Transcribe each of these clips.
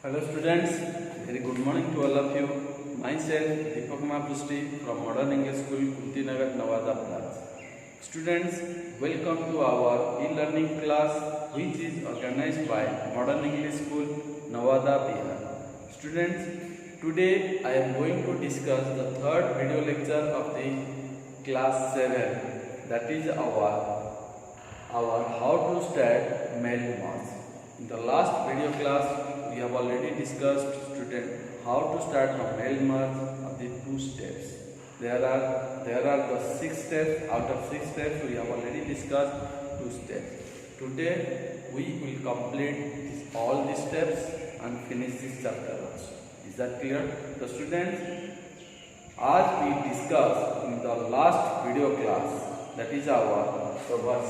Hello students, very good morning to all of you. Myself Deepak Mahaprishti from Modern English School, Kuntinagar, Nawada branch. Students, welcome to our e-learning class which is organized by Modern English School, Nawada, Bihar. Students, today I am going to discuss the third video lecture of the class 7, that is our how to start mail merge. In the last video class, we have already discussed, student, how to start the mail merge of the 2 steps. There are the 6 steps. Out of 6 steps, we have already discussed 2 steps. Today, we will complete all these steps and finish this chapter also. Is that clear? So, students, as we discussed in the last video class, that is our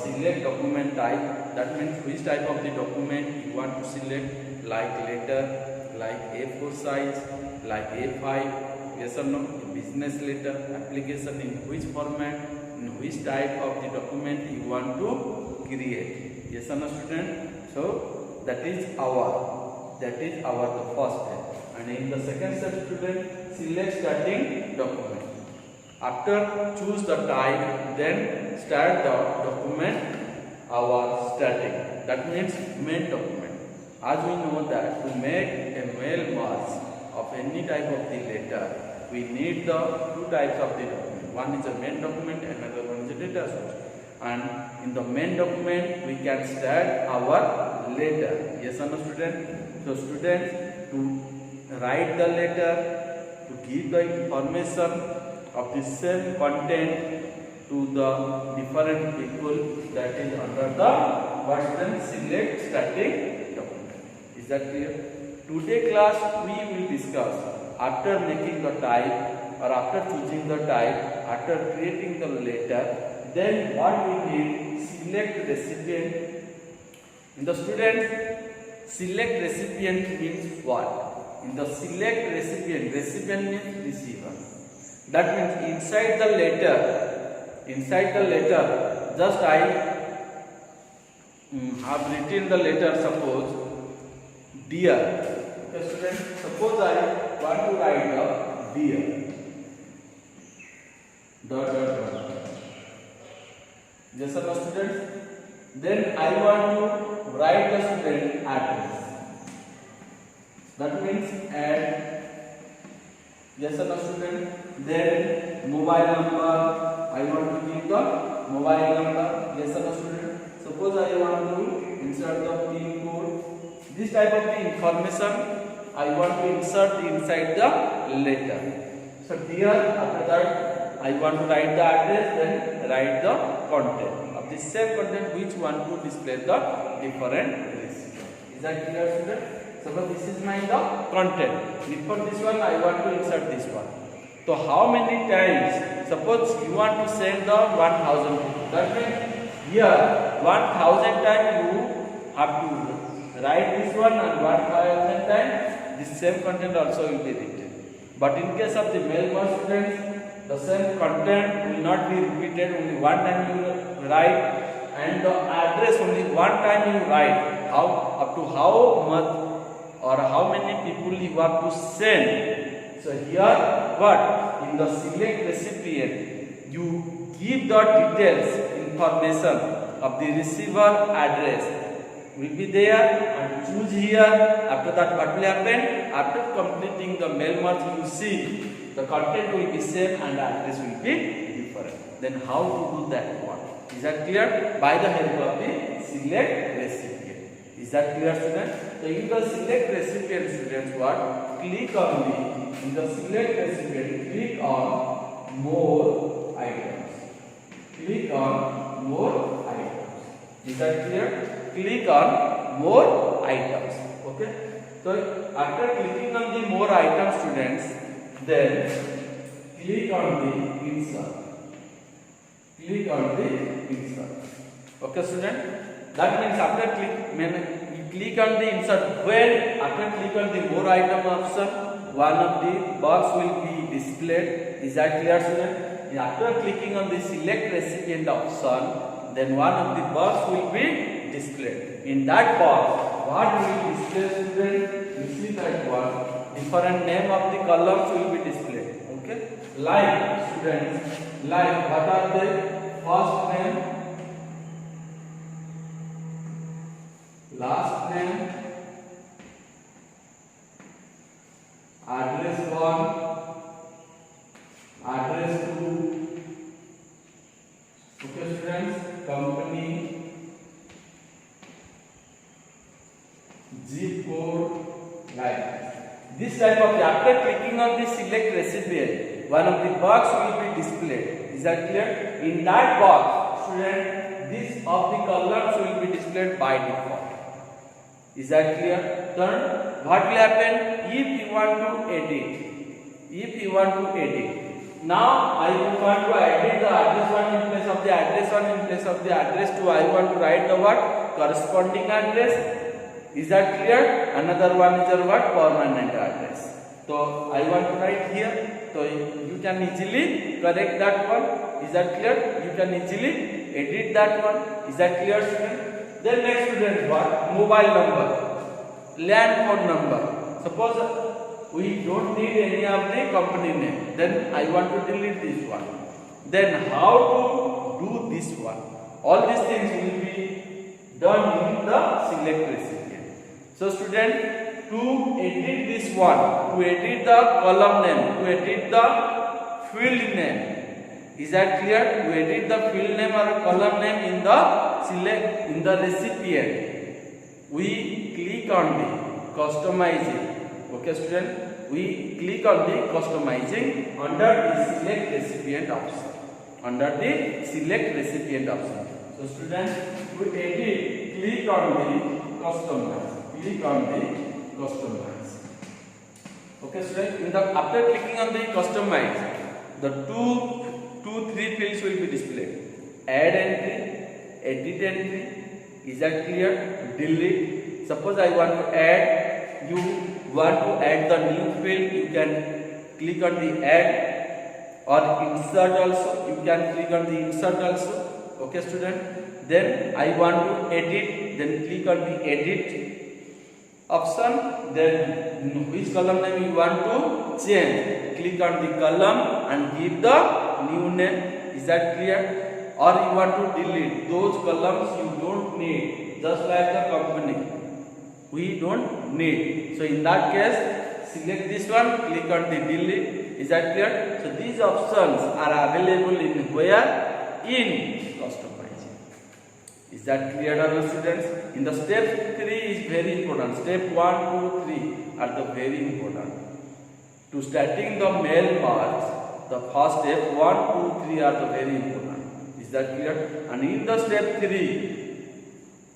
select document type. That means which type of the document you want to select, like letter, like A4 size, like A5, yes or no, business letter, application, in which format, in which type of the document you want to create. Yes or no, student? So that is our the first step. And in the second step, student, select starting document. After choose the type, then start the document our starting. That means main document. As we know that to make a mail merge of any type of the letter, we need the 2 types of the document. One is a main document, another one is a data source. And in the main document, we can start our letter. Yes or no, student? So students, to write the letter, to give the information of the same content to the different people, that is under the button select starting document. Is that clear? Today class we will discuss, after making the type or after choosing the type, after creating the letter, then what we need, select recipient. In the student, select recipient means what? In the select recipient means receiver. That means inside the letter, just I have written the letter, suppose dear. Okay, student, suppose I want to write the dear. Dot. Yes, sir, students. Then I want to write the student address. That means add. Yes, sir, student. Then mobile number, I want to give the mobile number. Yes, sir, student. Suppose I want to insert the PIN code. This type of the information I want to insert inside the letter. So here, after that, I want to write the address, then write the content of the same content which want to display the different receiver. Is that clear, student? Suppose this is my the content. Before this one, I want to insert this one. So how many times? Suppose you want to send the 1000 people. That means here 1000 times you have to write this one, and 1000 times the same content also will be written. But in case of the mail merge, students, the same content will not be repeated. Only one time you write, and the address only one time you write. Up to how much or how many people you have to send. So here what? In the select recipient, you give the details, information of the receiver address will be there, and choose here. After that, what will happen? After completing the mail merge, you see the content will be same and address will be different. Then how to do that one? Is that clear? By the help of the select recipient. Is that clear, students? So in the select recipient, students, what? Click on in the select recipient, click on more items. Click on more items. Is that clear? Click on more items. Okay. So after clicking on the more items, students, then click on the insert. Click on the insert. Okay, student. That means after you click on the insert, when after click on the more item option, one of the box will be displayed. Is that clear, student? After clicking on the select recipient option, then one of the box will be displayed. In that box, what will display, student? You see that one, different name of the columns will be displayed. Okay, like students, like what are the first name, last name, address 1, address 2. Okay students, company, zip code, like this type of. After clicking on the select recipient, one of the box will be displayed. Is that clear? In that box, student, this of the columns will be displayed by default. Is that clear? Then what will happen if you want to edit? If you want to edit, now I want to edit the address 1 in place of the address 1 in place of the address 2. I want to write the what? Corresponding address. Is that clear? Another one is your what? Permanent address. So I want to write here. So you can easily correct that one. Is that clear? You can easily edit that one. Is that clear, student? Then next student what? Mobile number, land phone number. Suppose we don't need any of the company name. Then I want to delete this one. Then how to do this one? All these things will be done in the select recipient. So student, to edit this one, to edit the column name, to edit the field name, is that clear? To edit the field name or column name in the select, in the recipient, we click on the customizing. Okay student, we click on the customizing under the select recipient option. Under the select recipient option. So student, to edit, click on the customize. Click on the customize. Okay student, in the after clicking on the customize, the three fields will be displayed. Add entry, edit entry. Is that clear? Delete. Suppose I want to add, you want to add the new field, you can click on the add, or insert also, you can click on the insert also. Okay student, then I want to edit, then click on the edit option. Then which column name you want to change, click on the column and give the new name. Is that clear? Or you want to delete those columns you don't need, just like the company, we don't need. So in that case, select this one, click on the delete. Is that clear? So these options are available in where? In customizing. Is that clear, our students? In the step 3 is very important. Step 1, 2, 3 are the very important. To starting the mail merge, the first step 1, 2, 3 are the very important. Is that clear? And in the step 3,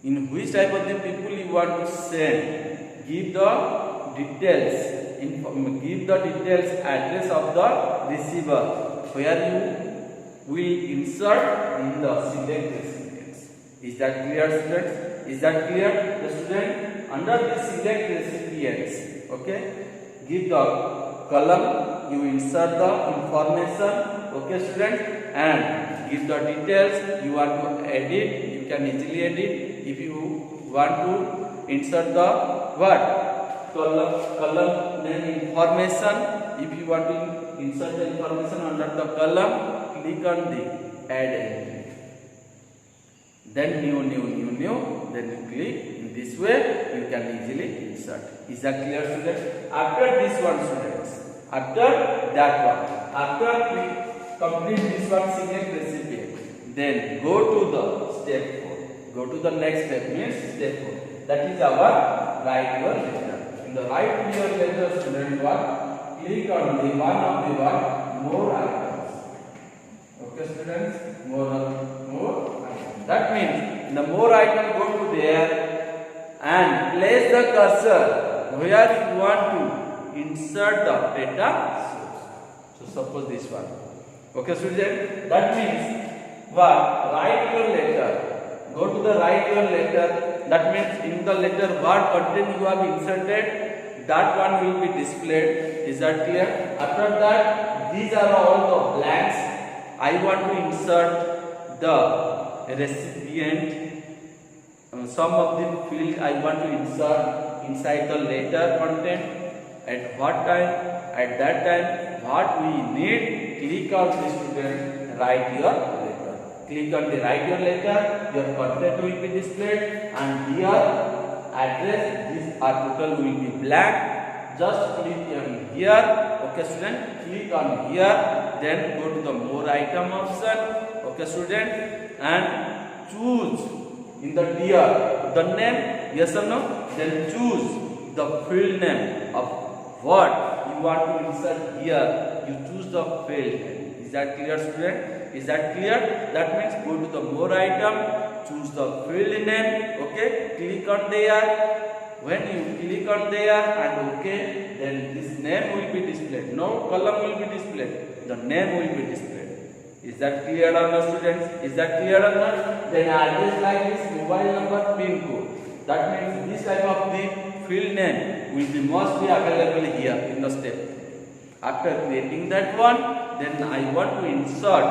in which type of the people you want to send, give the details, give the details address of the receiver, where you will insert in the select recipients. Is that clear, students? Is that clear? The student, under the select recipients, okay, give the column, you insert the information, okay students, and give the details you want to edit, you can easily edit. If you want to insert the what? Column name information, if you want to insert the information under the column, click on the add entry. Then new, then you click. In this way, you can easily insert. Is that clear, students? After this one, students, after that one, after we complete this one select recipient, then go to the step 4. Go to the next step, means step 4. That is our write your letter. In the write your letter, student, what? Click on the one of the what? More items. Okay, students? More items. That means in the more item, go to there and place the cursor where you want to insert the data source. So suppose this one. Okay, student? That means what? Write your letter. Go to the write your letter. That means in the letter what content you have inserted, that one will be displayed. Is that clear? After that, these are all the blanks. I want to insert the recipient. Some of the field I want to insert. inside the letter content. At what time? At that time, what we need, click on the student, write your letter. Click on the write your letter, your content will be displayed, and your address, this article will be blank. Just click on here, okay student, click on here, then go to the more item option, okay student, and choose in the dear the name, yes or no, then choose the field name of what you want to insert here, you choose the field name. Is that clear student? Is that clear? That means go to the more item, choose the field name, okay, click on there. When you click on there and okay, then this name will be displayed. No column will be displayed. The name will be displayed. Is that clear or not, students? Is that clear or not? Then address like this, mobile number, pin code. That means this type of the field name will be mostly available here in the step. After creating that one, then I want to insert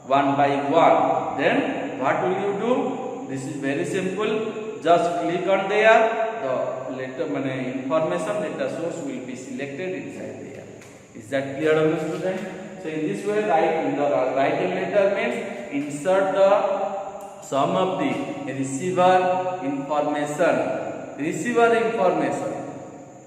one by one. Then what will you do? This is very simple. Just click on there. The letter information letter source will be selected inside there. Is that clear on the student? So in this way, write in the writing letter means insert the sum of the receiver information. Receiver information.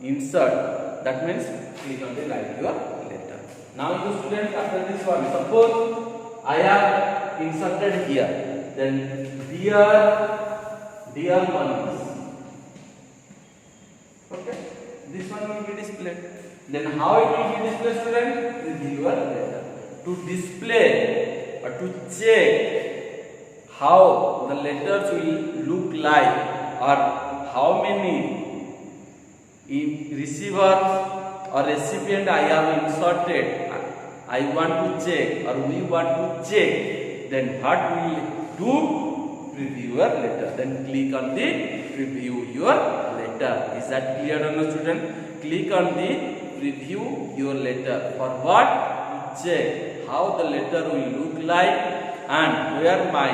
Insert. That means click on the write your letter. Now the student, after this one, suppose I have inserted here. Then dear ones. Okay, this one will be displayed. Then how it will be displayed, student? With your letter. To display or to check how the letters will look like or how many receivers or recipient I have inserted, I want to check or we want to check. Then what we will do? Preview your letter. Then click on the preview your letter. Is that clear on the student? Click on the preview your letter. For what? To check how the letter will look like and where my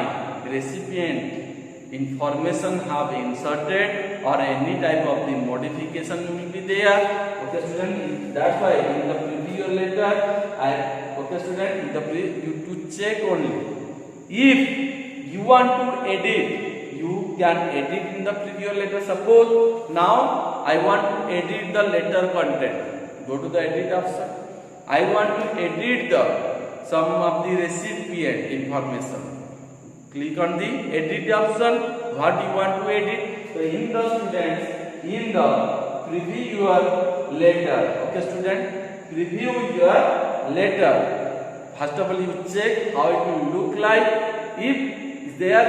recipient information have inserted or any type of the modification will be there. Okay student, that's why in the preview your letter, okay student, in the you to check only. If you want to edit, you can edit in the preview letter. Suppose now I want to edit the letter content. Go to the edit option. I want to edit the some of the recipient information. Click on the edit option. What you want to edit? So in the students, in the preview your letter. Okay student, preview your letter. First of all, you check how it will look like. If there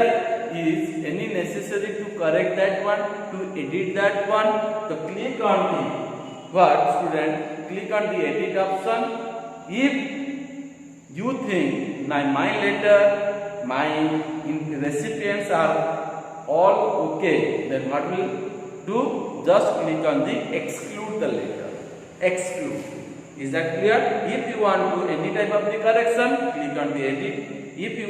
is any necessary to correct that one, to edit that one, so click on the what student? Click on the edit option. If you think my letter, my recipients are all okay, then what will do? Just click on the exclude the letter. Exclude. Is that clear? If you want to any type of the correction, click on the edit. If you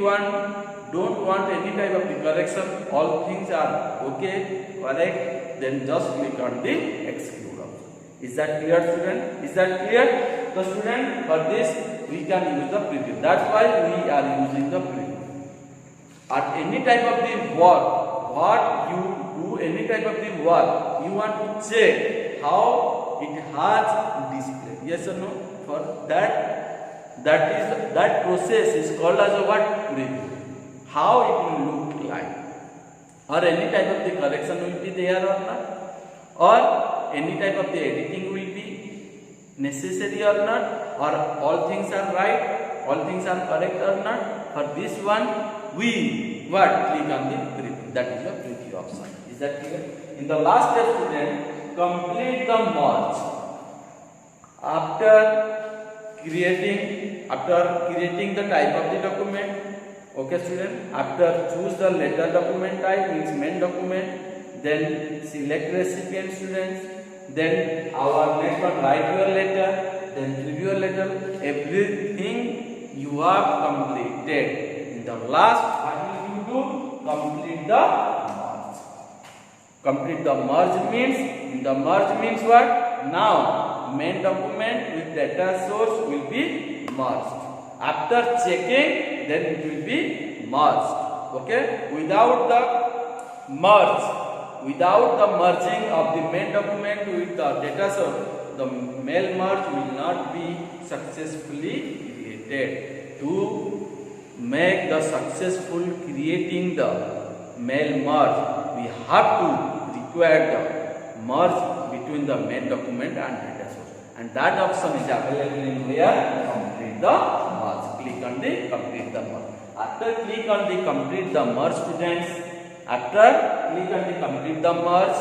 don't want any type of the correction, all things are okay, correct, then just click on the exclude option. Is that clear student? Is that clear? The student, for this we can use the preview. That's why we are using the preview. At any type of the work, what you do, any type of the work, you want to check how it has display. Yes or no? For that process is called as a what? Preview. How it will look like, or any type of the correction will be there or not, or any type of the editing will be necessary or not, or all things are right, all things are correct or not. For this one, we click on the preview. That is the preview option. Is that clear? In the last step, student, complete the merge. After creating the type of the document. Okay student, after choose the letter document type, means main document, then select recipient students, then our next one write your letter, then preview your letter, everything you have completed. In the last, what will you do? Complete the merge. Complete the merge means, in the merge means what? Now main document with data source will be merged. After checking, then it will be merged. Okay, without the merging of the main document with the data source, the mail merge will not be successfully created. To make the successful creating the mail merge, we have to require the merge between the main document and data source, and that option is available in where? Complete the merge. Click on the complete the merge. After click on the complete the merge, students, after click on the complete the merge,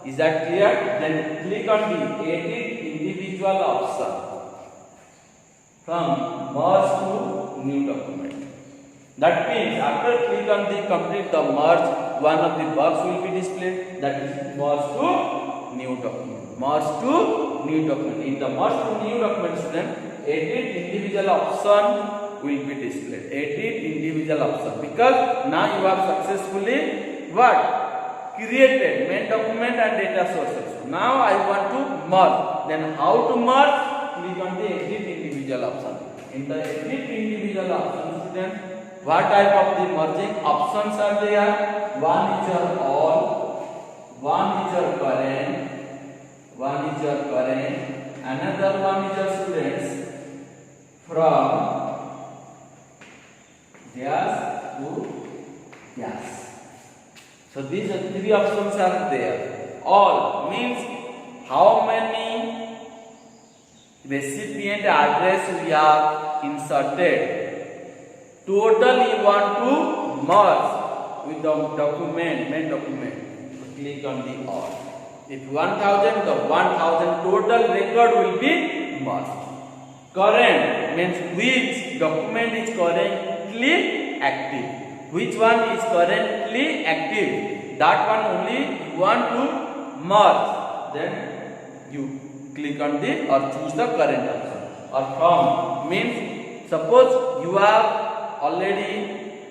is that clear? Then click on the edit individual option from merge to new document. That means after click on the complete the merge, one of the box will be displayed, that is merge to new document. Merge to new document. In the merge to new document, student, edit individual option will be displayed. Edit individual option, because now you have successfully what? Created main document and data sources. Now I want to merge. Then how to merge? Click on the edit individual option. In the edit individual option, student, what type of the merging options are there? One is your all, one is your current, one is your current, another one is your students from gas to gas. So these are three options are there. All means how many recipient address we have inserted. Total you want to merge with the document, main document. So click on the all. If 1000, the 1000 total record will be merged. Current means which document is currently active. Which one is currently active? That one only you want to merge. Then you click on the or choose the current option. Or from means suppose you have already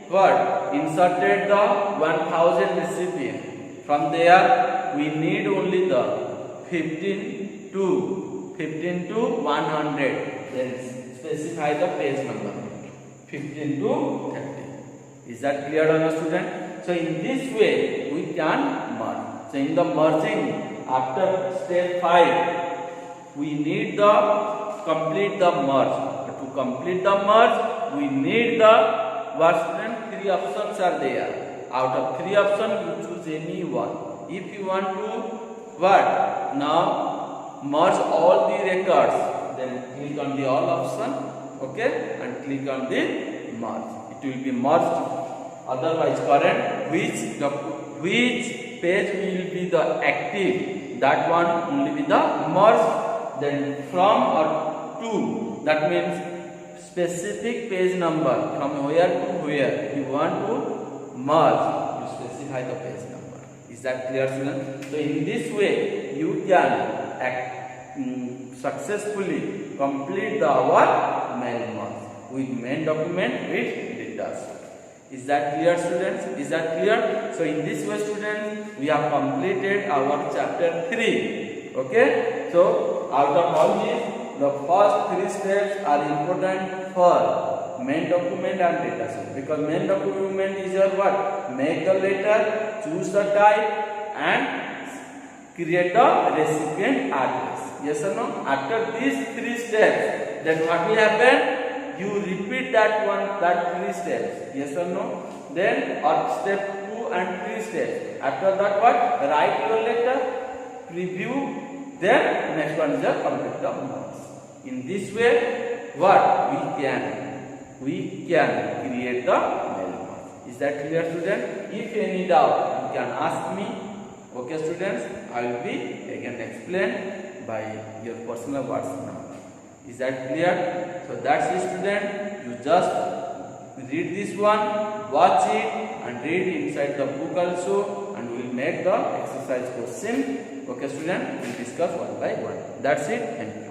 what? Inserted the 1000 recipient. From there we need only the 15 to 100. Then specify the page number 15 to 30. Is that clear on your student? So in this way we can merge. So in the merging, after step 5, we need the complete the merge. But to complete the merge, we need the what student? 3 options are there. Out of 3 options, you choose any one. If you want to what? Now merge all the records, then click on the all option, okay, and click on the merge. It will be merged. Otherwise, current which page will be the active, that one only be the merge. Then from or to, that means specific page number from where to where you want to merge, you specify the page number. Is that clear, student? So in this way you can successfully complete the our main merge with main document with data source. Is that clear, students? Is that clear? So in this way, students, we have completed our chapter 3. Okay. So out of all these, the first 3 steps are important for main document and data source, because main document is your what? Make the letter, choose the type, and create the recipient address. Yes or no? After these 3 steps, then what will happen? You repeat that 3 steps. Yes or no? Then or step 2 and 3 steps. After that what? Write your letter, preview, then next one is the complete the merge. In this way, what? We can create the mail merge. Is that clear, student? If any doubt, you can ask me. Okay, students, I will be again explain by your personal WhatsApp number. Is that clear? So that's it, student. You just read this one, watch it, and read inside the book also, and we will make the exercise question. Okay, student, we will discuss one by one. That's it. Thank you.